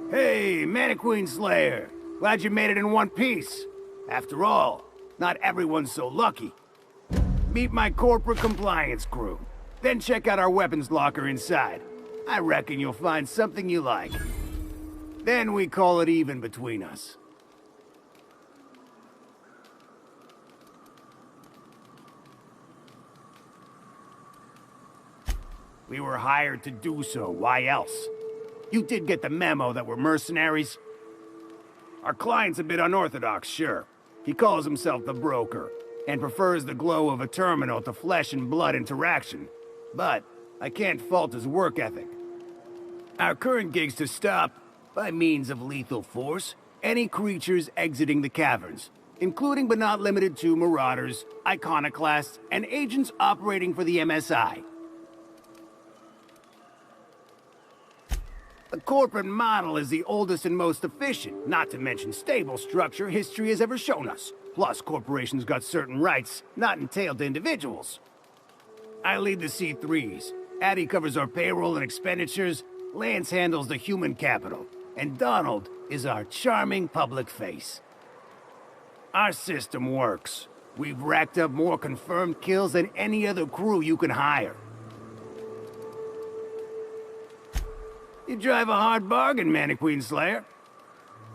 Hey, Mannequin Slayer. Glad you made it in one piece. After all, not everyone's so lucky. Meet my corporate compliance crew. Then check out our weapons locker inside. I reckon you'll find something you like. Then we call it even between us. We were hired to do so, why else? You did get the memo that we're mercenaries? Our client's a bit unorthodox, sure. He calls himself the broker, and prefers the glow of a terminal to flesh and blood interaction. But I can't fault his work ethic. Our current gig's to stop, by means of lethal force, any creatures exiting the caverns, including but not limited to marauders, iconoclasts, and agents operating for the MSI. The corporate model is the oldest and most efficient, not to mention stable structure history has ever shown us. Plus, corporations got certain rights not entailed to individuals. I lead the C3s. Addie covers our payroll and expenditures, Lance handles the human capital, and Donald is our charming public face. Our system works. We've racked up more confirmed kills than any other crew you can hire. You drive a hard bargain, Mannequin Slayer.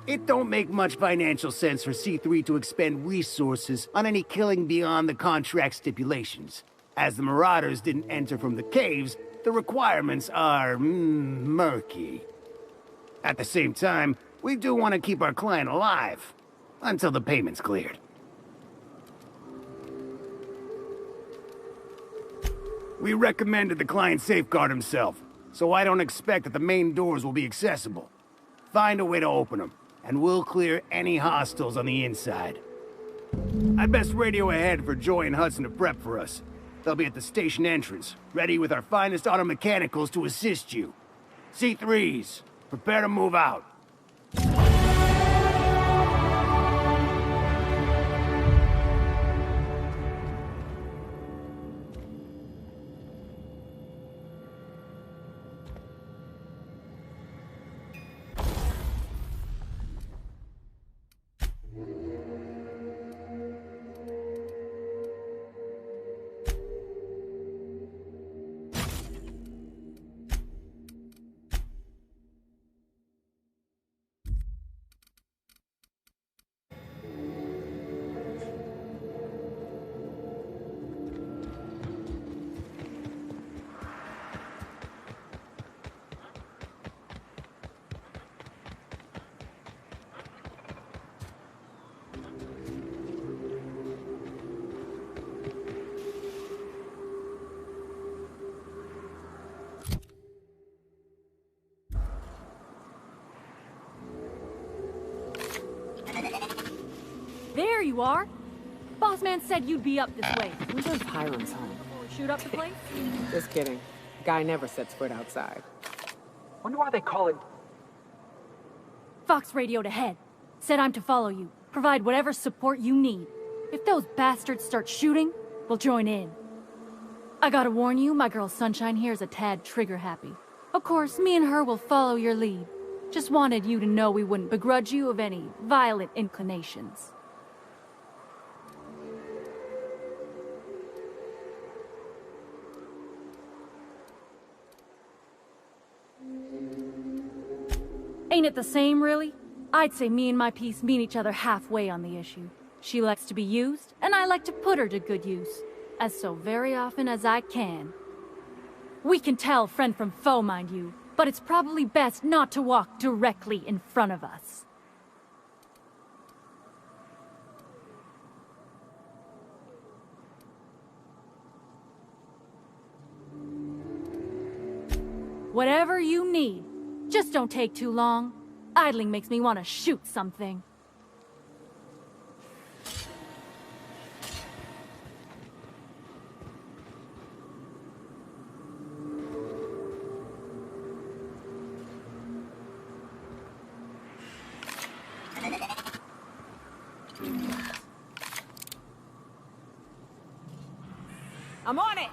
It don't make much financial sense for C3 to expend resources on any killing beyond the contract stipulations. As the Marauders didn't enter from the caves, the requirements are murky. At the same time, we do want to keep our client alive, until the payment's cleared. We recommended the client safeguard himself, so I don't expect that the main doors will be accessible. Find a way to open them, and we'll clear any hostiles on the inside. I'd best radio ahead for Joy and Hudson to prep for us. They'll be at the station entrance, ready with our finest auto mechanicals to assist you. C3s, prepare to move out. There you are! Boss man said you'd be up this way. Who does Hiram's home? Shoot up the place? Just kidding. Guy never sets foot outside. Wonder why they call it... Fox radioed ahead. Said I'm to follow you. Provide whatever support you need. If those bastards start shooting, we'll join in. I gotta warn you, my girl Sunshine here is a tad trigger-happy. Of course, me and her will follow your lead. Just wanted you to know we wouldn't begrudge you of any violent inclinations. Ain't it the same, really? I'd say me and my piece meet each other halfway on the issue. She likes to be used, and I like to put her to good use. As so very often as I can. We can tell friend from foe, mind you, but it's probably best not to walk directly in front of us. Whatever you need. Just don't take too long. Idling makes me want to shoot something. I'm on it!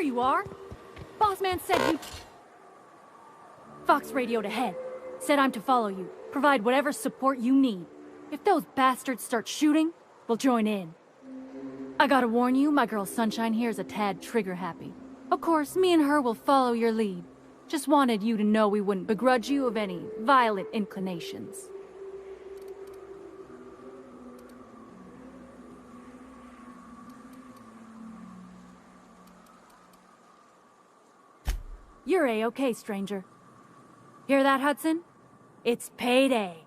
you are. Boss man said you... Fox radioed ahead. Said I'm to follow you. Provide whatever support you need. If those bastards start shooting, we'll join in. I gotta warn you, my girl Sunshine here is a tad trigger-happy. Of course, me and her will follow your lead. Just wanted you to know we wouldn't begrudge you of any violent inclinations. You're A-okay, stranger. Hear that, Hudson? It's payday.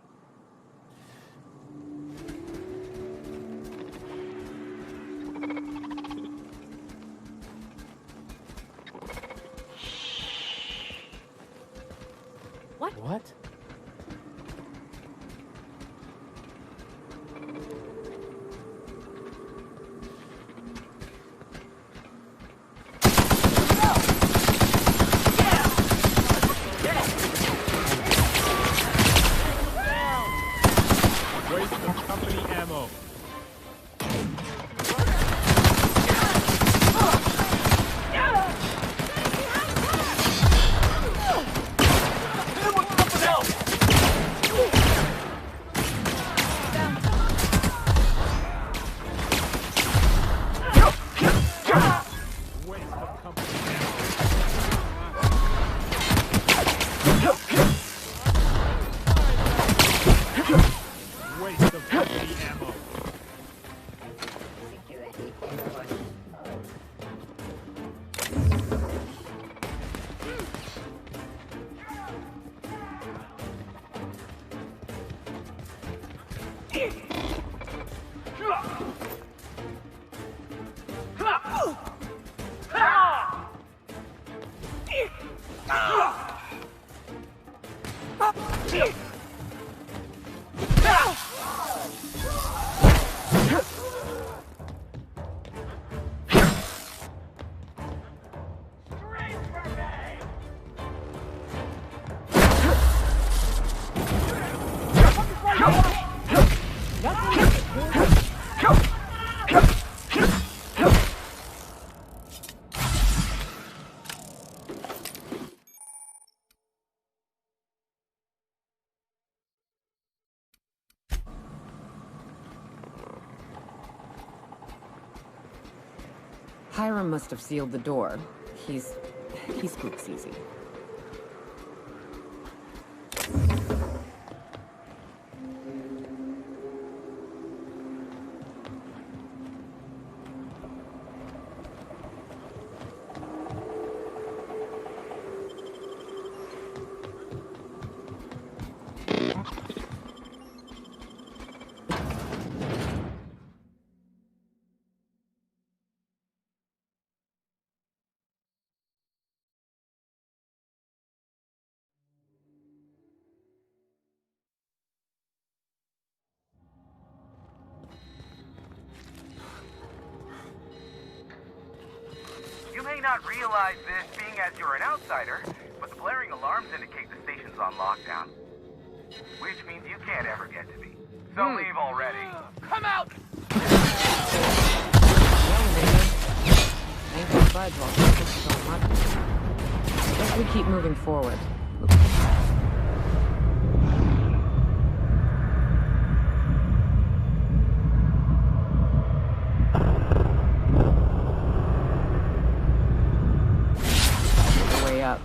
What? Waste of company ammo. Hiram must have sealed the door. He spooks easy. You may not realize this, being as you're an outsider, but the blaring alarms indicate the station's on lockdown. Which means you can't ever get to me. So leave already. Come out! Ain't gonna budge while this is so much. Guess we keep moving forward. Way up.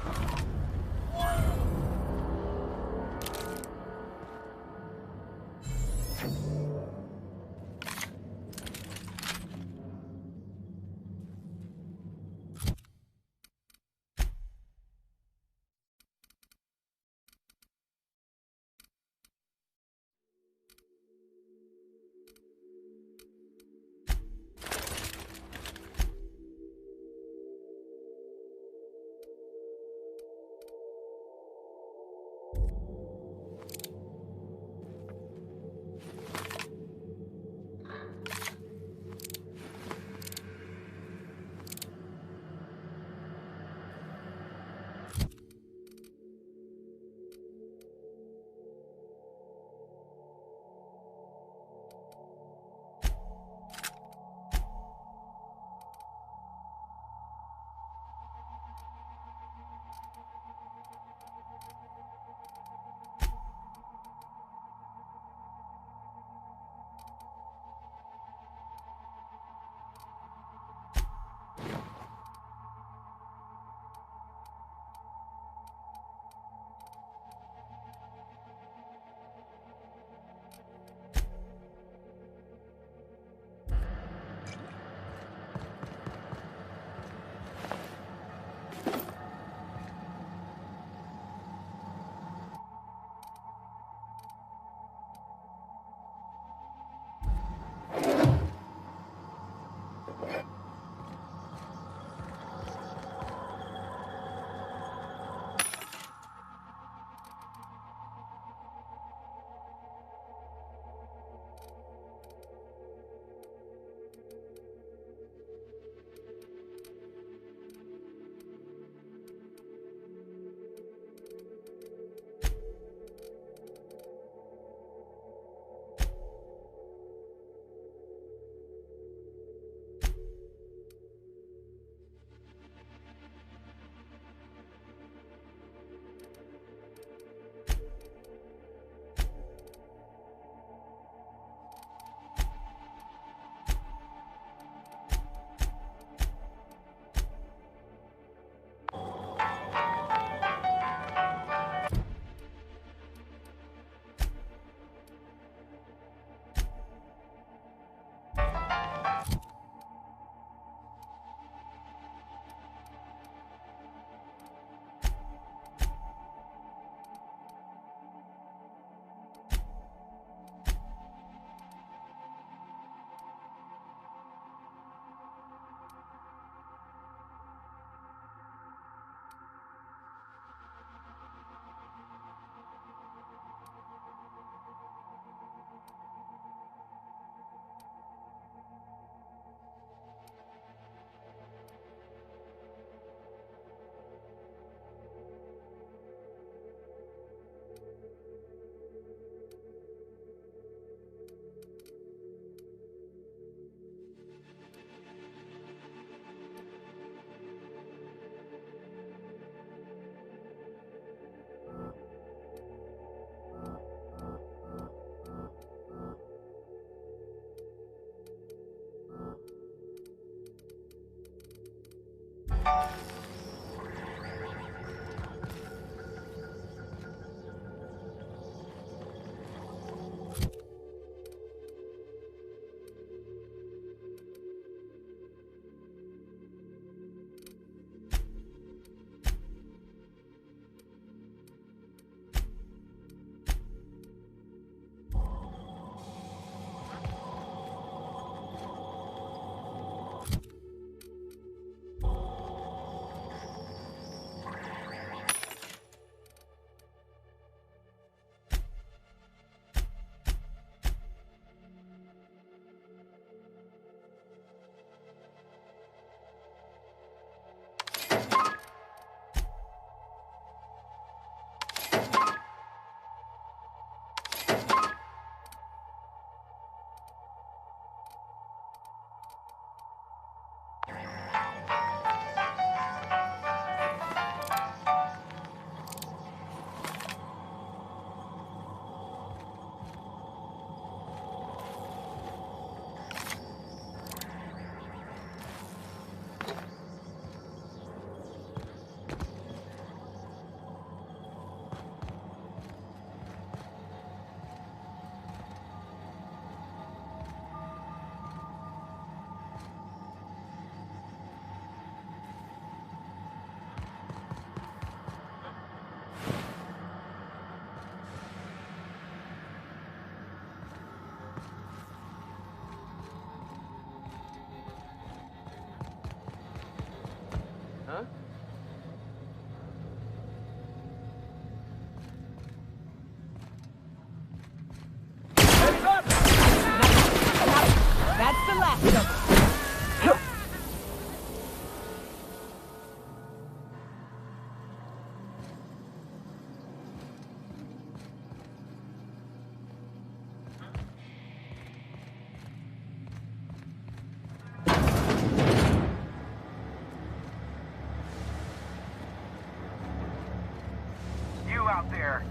Out there,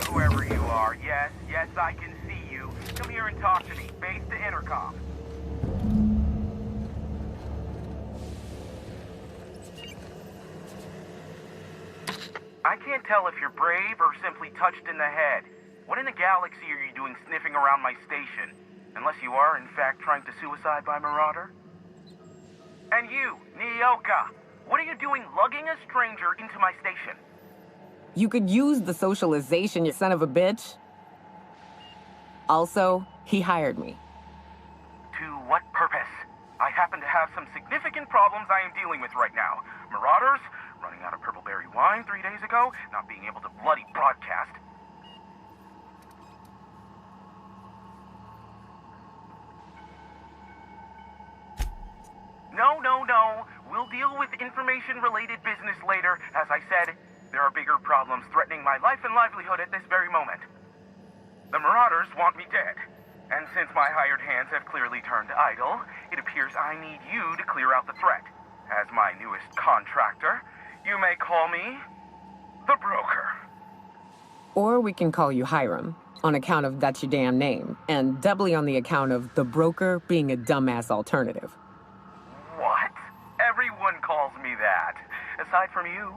whoever you are, yes, I can see you. Come here and talk to me. Base to intercom. I can't tell if you're brave or simply touched in the head. What in the galaxy are you doing sniffing around my station? Unless you are, in fact, trying to suicide by Marauder? And you, Nyoka, what are you doing lugging a stranger into my station? You could use the socialization, you son of a bitch. Also, he hired me. To what purpose? I happen to have some significant problems I am dealing with right now. Marauders, running out of purple berry wine 3 days ago, not being able to bloody broadcast. No. We'll deal with information-related business later. As I said, there are bigger problems threatening my life and livelihood at this very moment. The Marauders want me dead. And since my hired hands have clearly turned idle, it appears I need you to clear out the threat. As my newest contractor, you may call me the Broker. Or we can call you Hiram, on account of that's your damn name, and doubly on the account of the Broker being a dumbass alternative. What? Everyone calls me that. Aside from you.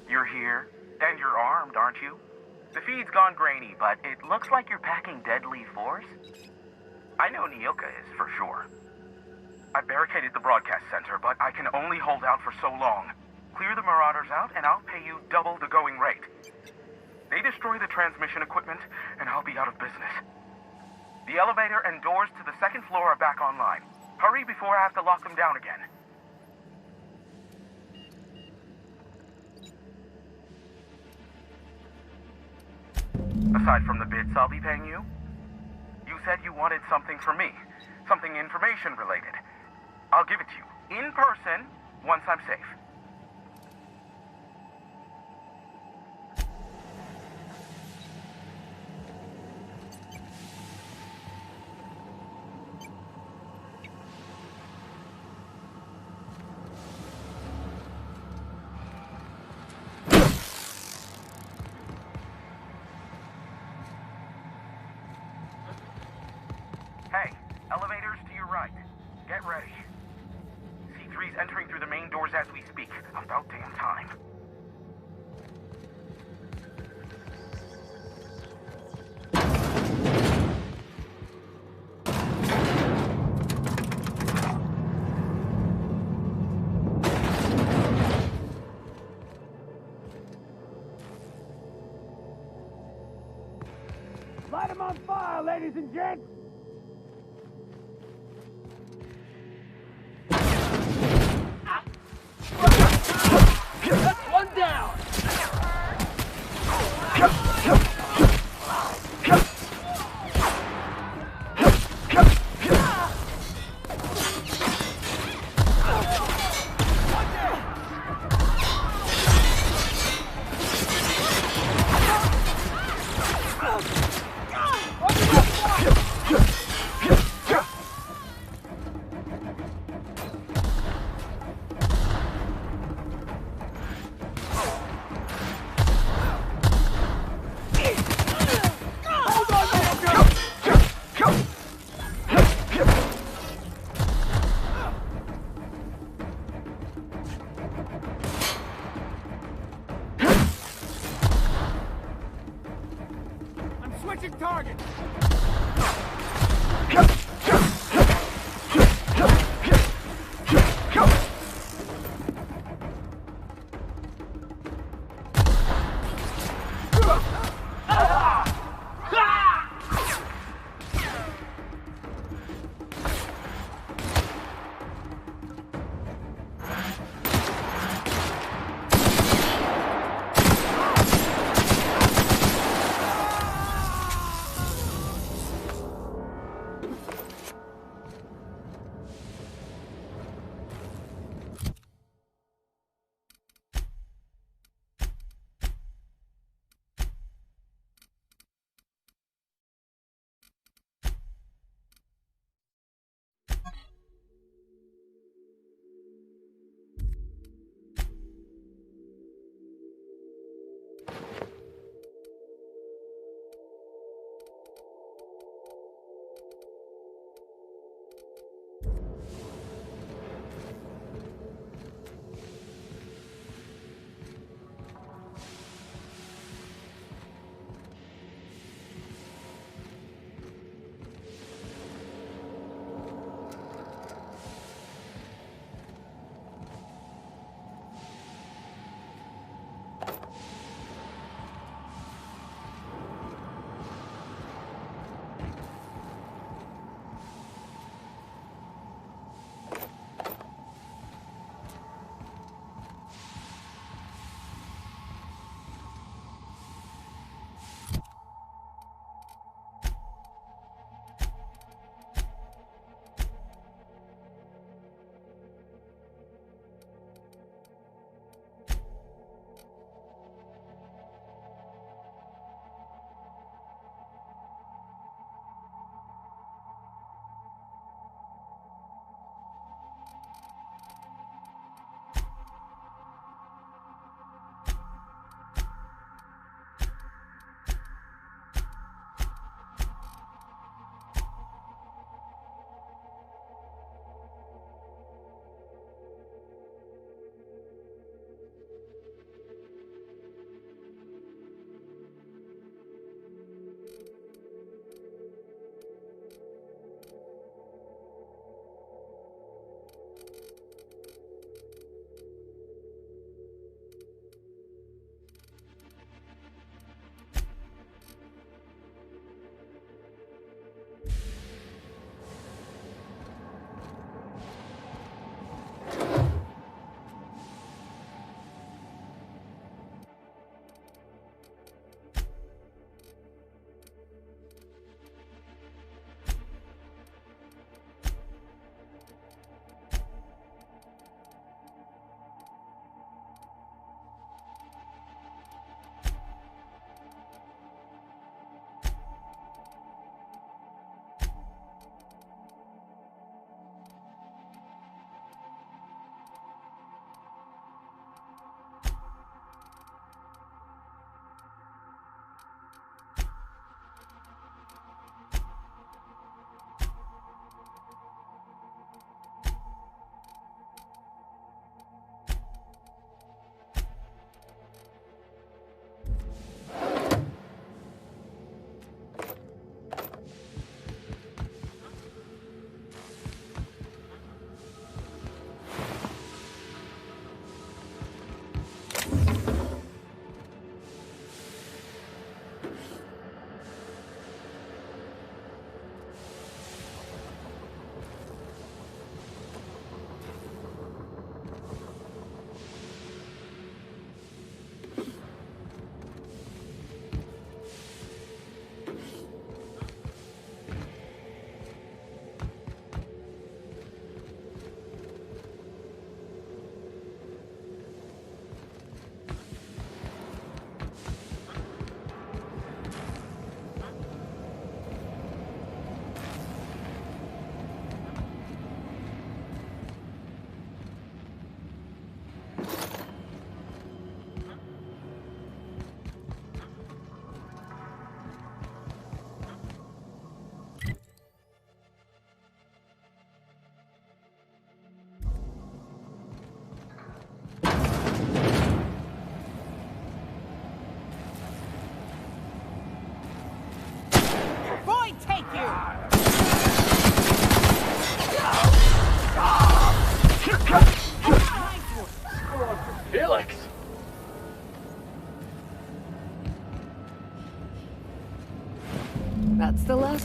You're here, and you're armed, aren't you? The feed's gone grainy, but it looks like you're packing deadly force. I know Nyoka is, for sure. I barricaded the broadcast center, but I can only hold out for so long. Clear the Marauders out, and I'll pay you double the going rate. They destroy the transmission equipment, and I'll be out of business. The elevator and doors to the second floor are back online. Hurry before I have to lock them down again. Aside from the bits I'll be paying you, you said you wanted something from me. Something information related. I'll give it to you, in person, once I'm safe. Hey, elevators to your right. Get ready. C3's entering through the main doors as we speak. About damn time. Light 'em on fire, ladies and gents! One down!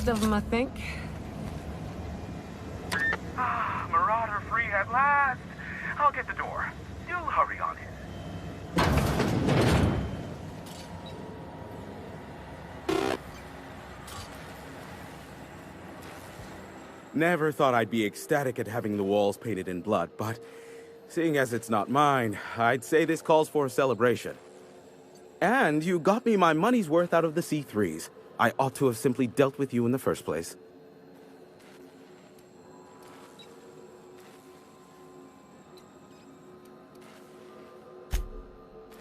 of them, I think. Marauder free at last. I'll get the door. Do hurry on in. Never thought I'd be ecstatic at having the walls painted in blood, but seeing as it's not mine, I'd say this calls for a celebration. And you got me my money's worth out of the C3s. I ought to have simply dealt with you in the first place.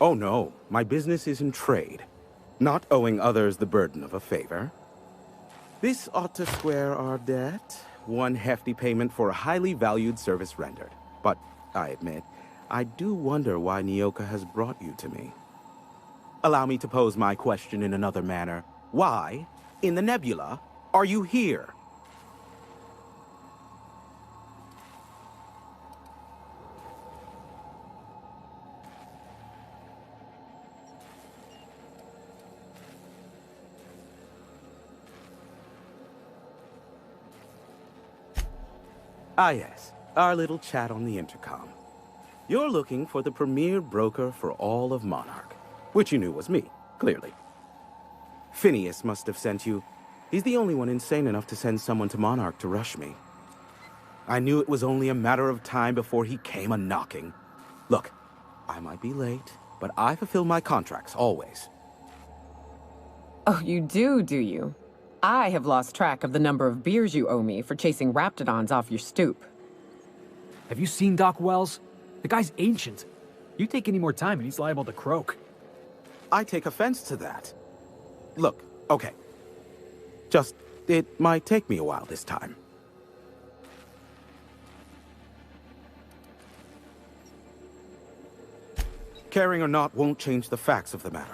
Oh no, my business is in trade, not owing others the burden of a favor. This ought to square our debt. One hefty payment for a highly valued service rendered. But, I admit, I do wonder why Nyoka has brought you to me. Allow me to pose my question in another manner. Why, in the nebula, are you here? Ah yes, our little chat on the intercom. You're looking for the premier broker for all of Monarch, which you knew was me, clearly. Phineas must have sent you. He's the only one insane enough to send someone to Monarch to rush me. I knew it was only a matter of time before he came a-knocking. Look, I might be late, but I fulfill my contracts, always. Oh, you do you? I have lost track of the number of beers you owe me for chasing raptidons off your stoop. Have you seen Doc Wells? The guy's ancient. You take any more time and he's liable to croak. I take offense to that. Look, okay. Just, it might take me a while this time. Caring or not won't change the facts of the matter.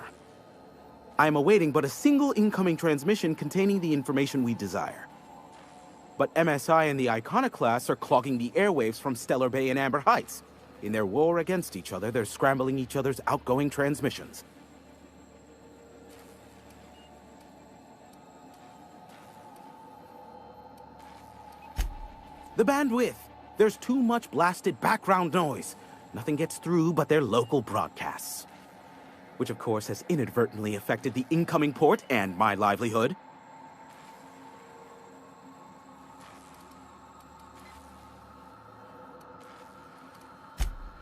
I am awaiting but a single incoming transmission containing the information we desire. But MSI and the Iconoclasts are clogging the airwaves from Stellar Bay and Amber Heights. In their war against each other, they're scrambling each other's outgoing transmissions. The bandwidth! There's too much blasted background noise. Nothing gets through but their local broadcasts. Which of course has inadvertently affected the incoming port and my livelihood.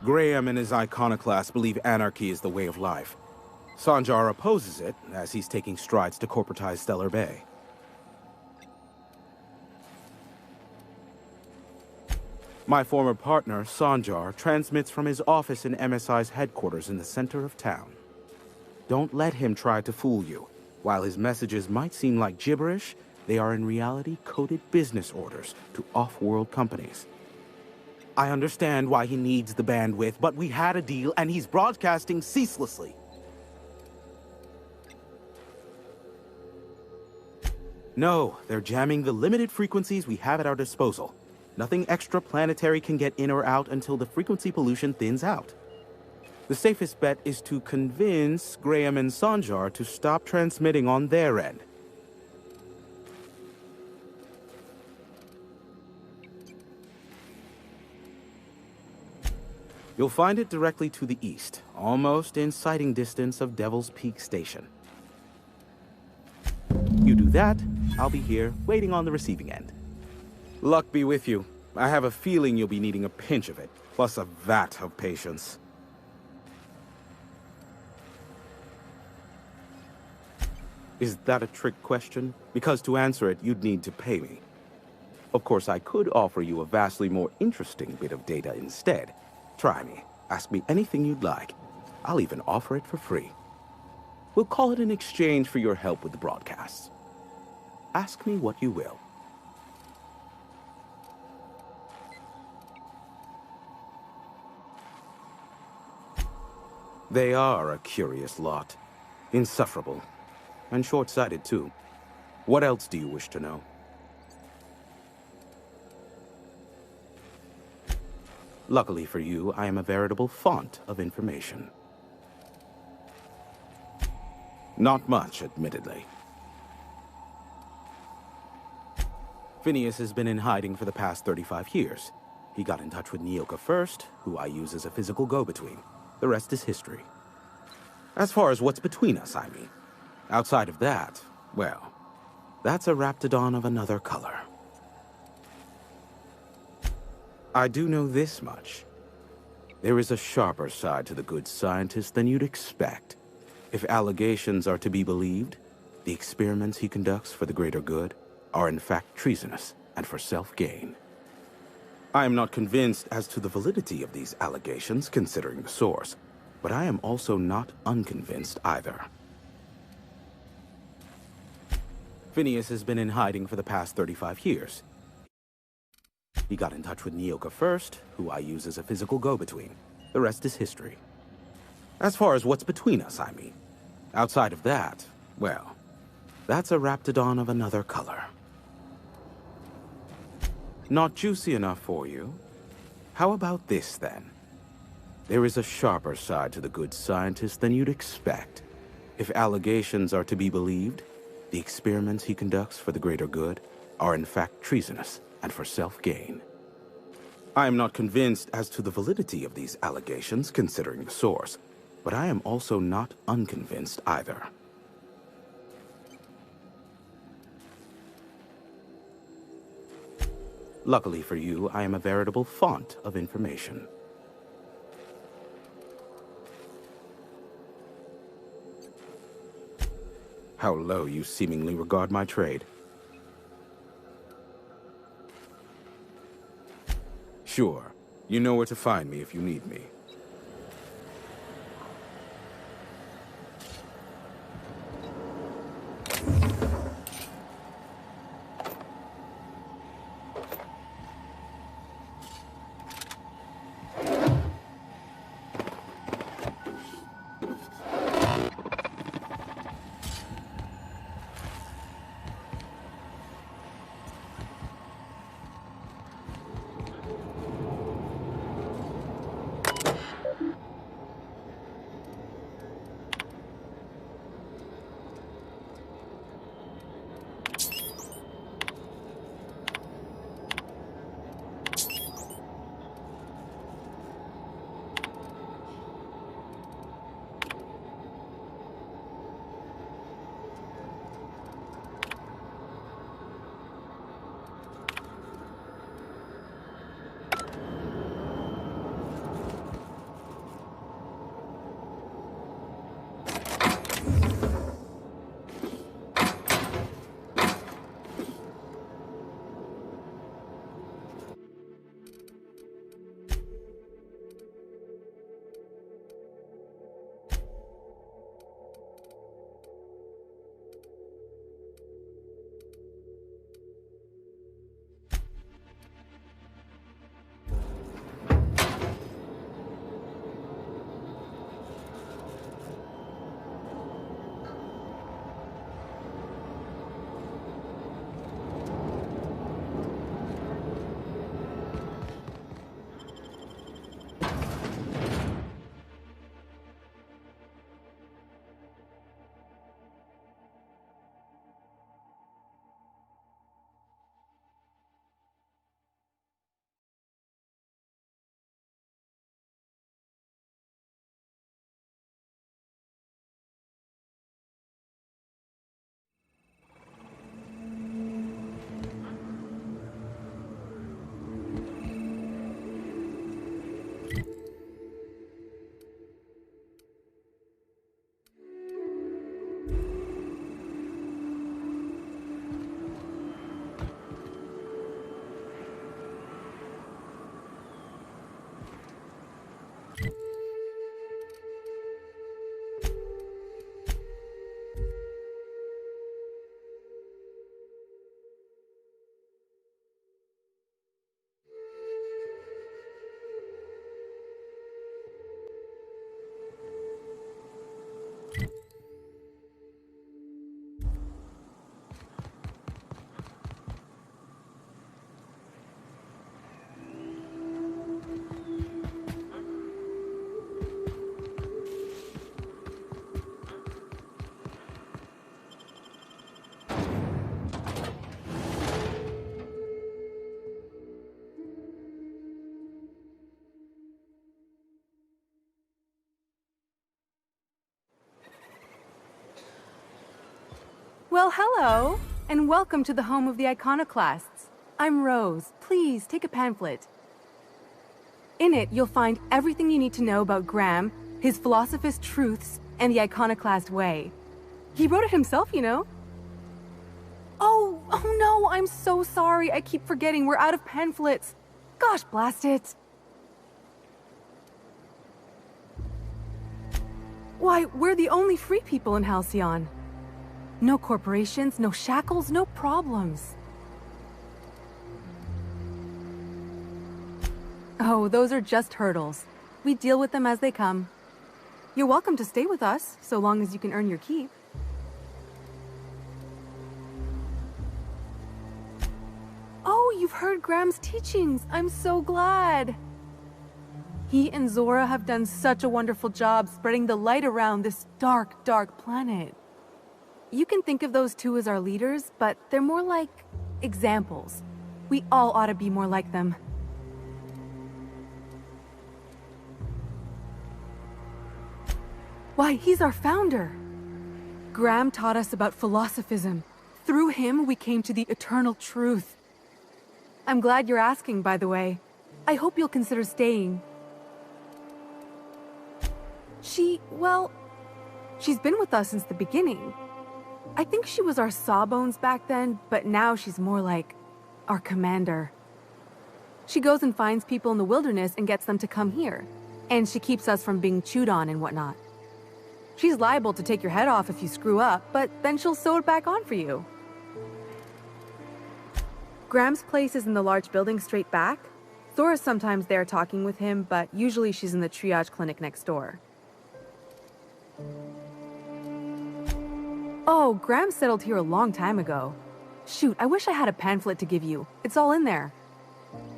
Graham and his iconoclasts believe anarchy is the way of life. Sanjar opposes it, as he's taking strides to corporatize Stellar Bay. My former partner, Sanjar, transmits from his office in MSI's headquarters in the center of town. Don't let him try to fool you. While his messages might seem like gibberish, they are in reality coded business orders to off-world companies. I understand why he needs the bandwidth, but we had a deal and he's broadcasting ceaselessly. No, they're jamming the limited frequencies we have at our disposal. Nothing extraplanetary can get in or out until the frequency pollution thins out. The safest bet is to convince Graham and Sanjar to stop transmitting on their end. You'll find it directly to the east, almost in sighting distance of Devil's Peak Station. You do that, I'll be here, waiting on the receiving end. Luck be with you. I have a feeling you'll be needing a pinch of it, plus a vat of patience. Is that a trick question? Because to answer it, you'd need to pay me. Of course, I could offer you a vastly more interesting bit of data instead. Try me. Ask me anything you'd like. I'll even offer it for free. We'll call it an exchange for your help with the broadcasts. Ask me what you will. They are a curious lot. Insufferable. And short-sighted, too. What else do you wish to know? Luckily for you, I am a veritable font of information. Not much, admittedly. Phineas has been in hiding for the past 35 years. He got in touch with Nyoka first, who I use as a physical go-between. The rest is history. As far as what's between us, I mean. Outside of that, well, that's a Raptidon of another color. I do know this much. There is a sharper side to the good scientist than you'd expect. If allegations are to be believed, the experiments he conducts for the greater good are in fact treasonous and for self-gain. I am not convinced as to the validity of these allegations, considering the source, but I am also not unconvinced either. Phineas has been in hiding for the past 35 years. He got in touch with Nyoka first, who I use as a physical go-between. The rest is history. As far as what's between us, I mean. Outside of that, well, that's a Raptidon of another color. Not juicy enough for you? How about this, then? There is a sharper side to the good scientist than you'd expect. If allegations are to be believed, the experiments he conducts for the greater good are in fact treasonous and for self-gain. I am not convinced as to the validity of these allegations, considering the source, but I am also not unconvinced either. Luckily for you, I am a veritable font of information. How low you seemingly regard my trade. Sure, you know where to find me if you need me. Well, hello, and welcome to the home of the iconoclasts. I'm Rose. Please, take a pamphlet. In it, you'll find everything you need to know about Graham, his philosophist truths, and the iconoclast way. He wrote it himself, you know. Oh no, I'm so sorry. I keep forgetting we're out of pamphlets. Gosh, blast it. Why, we're the only free people in Halcyon. No corporations, no shackles, no problems. Oh, those are just hurdles. We deal with them as they come. You're welcome to stay with us, so long as you can earn your keep. Oh, you've heard Graham's teachings. I'm so glad. He and Zora have done such a wonderful job spreading the light around this dark, dark planet. You can think of those two as our leaders, but they're more like examples. We all ought to be more like them. Why, he's our founder. Graham taught us about philosophism. Through him, we came to the eternal truth. I'm glad you're asking, by the way. I hope you'll consider staying. She's been with us since the beginning. I think she was our sawbones back then, but now she's more like our commander. She goes and finds people in the wilderness and gets them to come here. And she keeps us from being chewed on and whatnot. She's liable to take your head off if you screw up, but then she'll sew it back on for you. Graham's place is in the large building straight back. Zora's sometimes there talking with him, but usually she's in the triage clinic next door. Oh, Graham settled here a long time ago. Shoot, I wish I had a pamphlet to give you. It's all in there.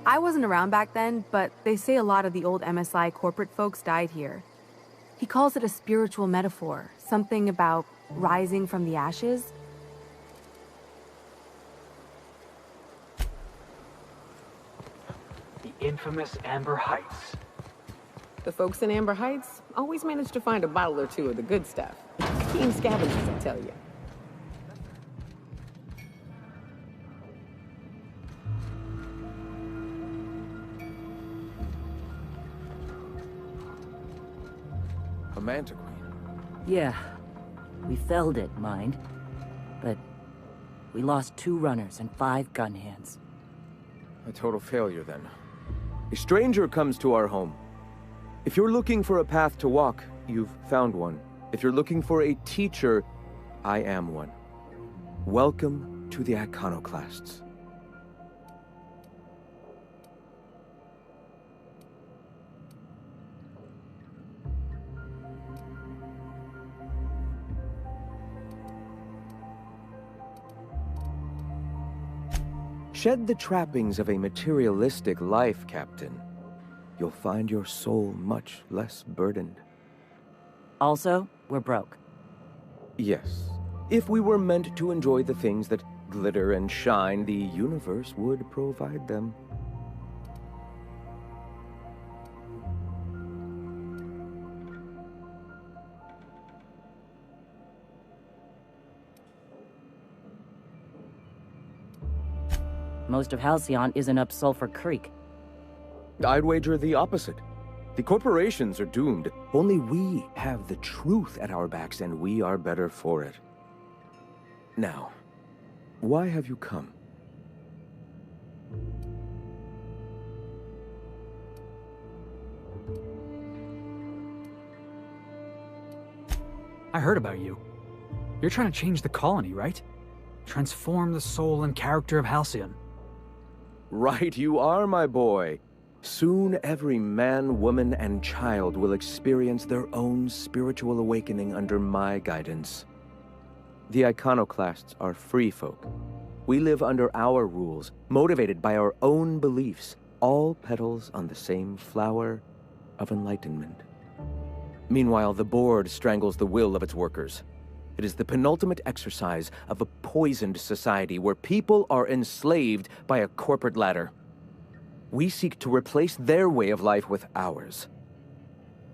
I wasn't around back then, but they say a lot of the old MSI corporate folks died here. He calls it a spiritual metaphor, something about rising from the ashes. The infamous Amber Heights. The folks in Amber Heights always manage to find a bottle or two of the good stuff. Keen scavengers, I tell you. A Manta Queen. Yeah, we felled it, mind. But we lost 2 runners and 5 gun hands. A total failure, then. A stranger comes to our home. If you're looking for a path to walk, you've found one. If you're looking for a teacher, I am one. Welcome to the Iconoclasts. Shed the trappings of a materialistic life, Captain. You'll find your soul much less burdened. Also, we're broke. Yes. If we were meant to enjoy the things that glitter and shine, the universe would provide them. Most of Halcyon isn't up Sulphur Creek. I'd wager the opposite. The corporations are doomed. Only we have the truth at our backs, and we are better for it. Now, why have you come? I heard about you. You're trying to change the colony, right? Transform the soul and character of Halcyon. Right you are, my boy. Soon every man, woman, and child will experience their own spiritual awakening under my guidance. The Iconoclasts are free folk. We live under our rules, motivated by our own beliefs, all petals on the same flower of enlightenment. Meanwhile, the board strangles the will of its workers. It is the penultimate exercise of a poisoned society where people are enslaved by a corporate ladder. We seek to replace their way of life with ours.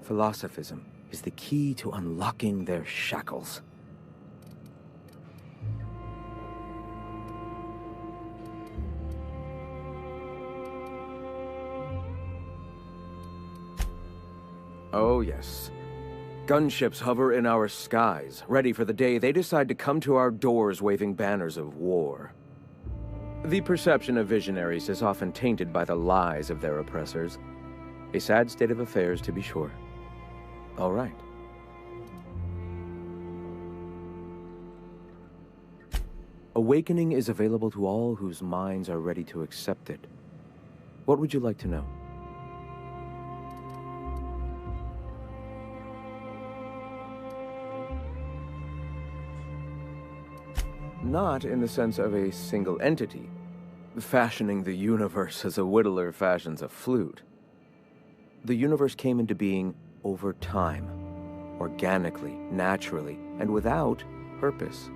Philosophism is the key to unlocking their shackles. Oh, yes. Gunships hover in our skies, ready for the day they decide to come to our doors waving banners of war. The perception of visionaries is often tainted by the lies of their oppressors. A sad state of affairs, to be sure. All right. Awakening is available to all whose minds are ready to accept it. What would you like to know? Not in the sense of a single entity, fashioning the universe as a whittler fashions a flute. The universe came into being over time, organically, naturally, and without purpose.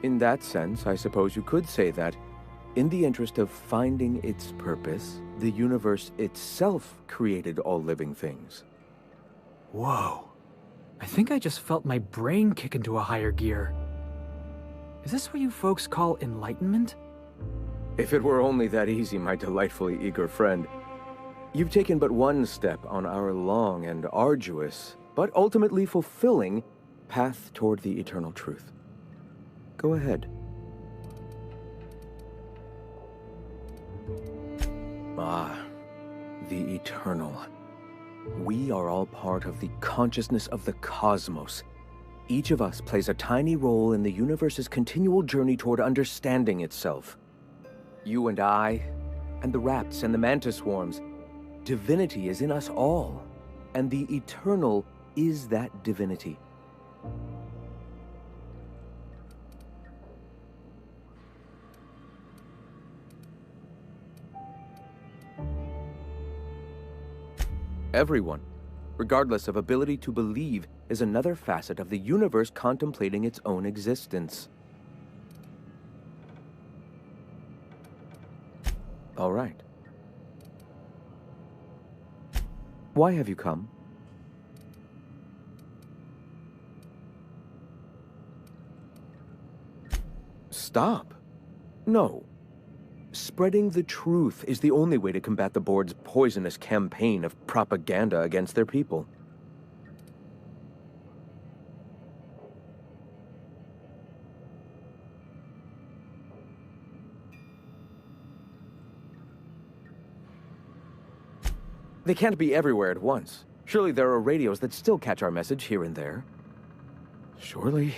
In that sense, I suppose you could say that, in the interest of finding its purpose, the universe itself created all living things. Whoa. I think I just felt my brain kick into a higher gear. Is this what you folks call enlightenment? If it were only that easy, my delightfully eager friend. You've taken but one step on our long and arduous, but ultimately fulfilling, path toward the eternal truth. Go ahead. Ah, the eternal. We are all part of the consciousness of the cosmos. Each of us plays a tiny role in the universe's continual journey toward understanding itself. You and I, and the rats and the mantis swarms. Divinity is in us all, and the eternal is that divinity. Everyone, regardless of ability to believe, is another facet of the universe contemplating its own existence. All right. Why have you come? Stop. No. Spreading the truth is the only way to combat the board's poisonous campaign of propaganda against their people. They can't be everywhere at once. Surely there are radios that still catch our message here and there. Surely.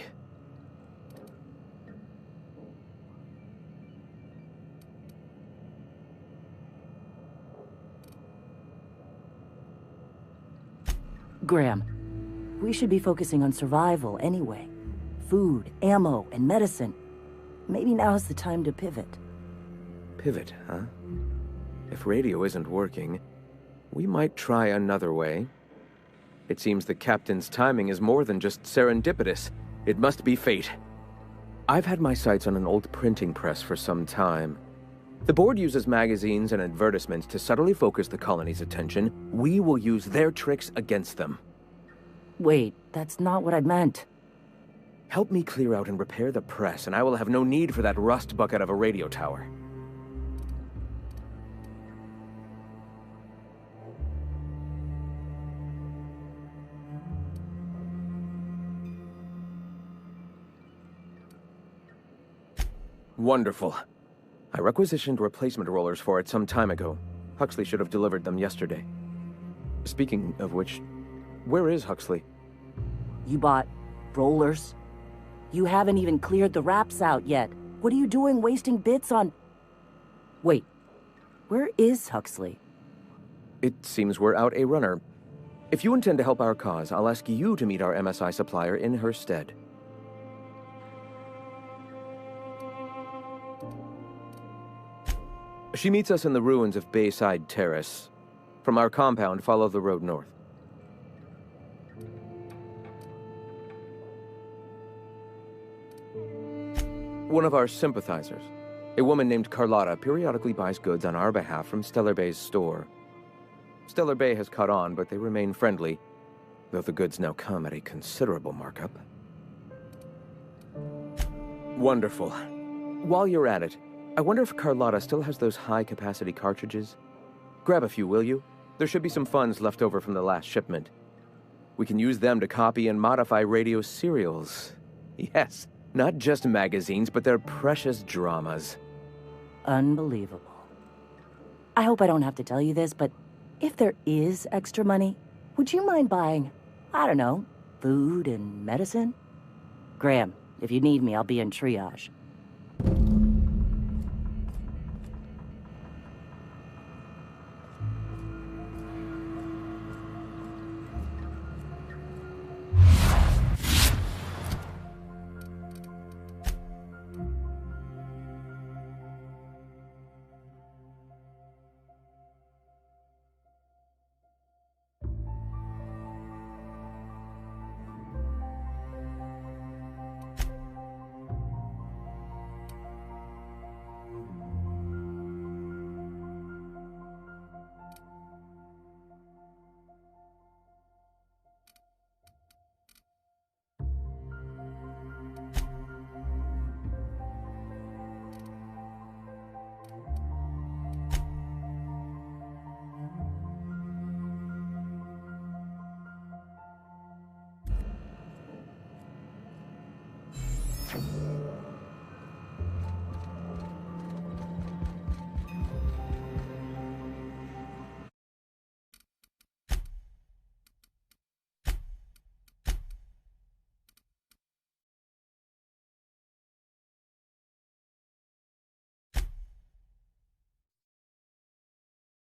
Graham, we should be focusing on survival anyway. Food, ammo, and medicine. Maybe now's the time to pivot. Pivot, huh? If radio isn't working, we might try another way. It seems the captain's timing is more than just serendipitous. It must be fate. I've had my sights on an old printing press for some time. The board uses magazines and advertisements to subtly focus the colony's attention. We will use their tricks against them. Wait, that's not what I meant. Help me clear out and repair the press, and I will have no need for that rust bucket of a radio tower. Wonderful. I requisitioned replacement rollers for it some time ago. Huxley should have delivered them yesterday. Speaking of which, where is Huxley? You bought rollers? You haven't even cleared the wraps out yet. What are you doing wasting bits on... Wait, where is Huxley? It seems we're out a runner. If you intend to help our cause, I'll ask you to meet our MSI supplier in her stead. She meets us in the ruins of Bayside Terrace. From our compound, follow the road north. One of our sympathizers, a woman named Carlotta, periodically buys goods on our behalf from Stellar Bay's store. Stellar Bay has caught on, but they remain friendly, though the goods now come at a considerable markup. Wonderful. While you're at it, I wonder if Carlotta still has those high-capacity cartridges? Grab a few, will you? There should be some funds left over from the last shipment. We can use them to copy and modify radio serials. Yes, not just magazines, but their precious dramas. Unbelievable. I hope I don't have to tell you this, but if there is extra money, would you mind buying, I don't know, food and medicine? Graham, if you need me, I'll be in triage.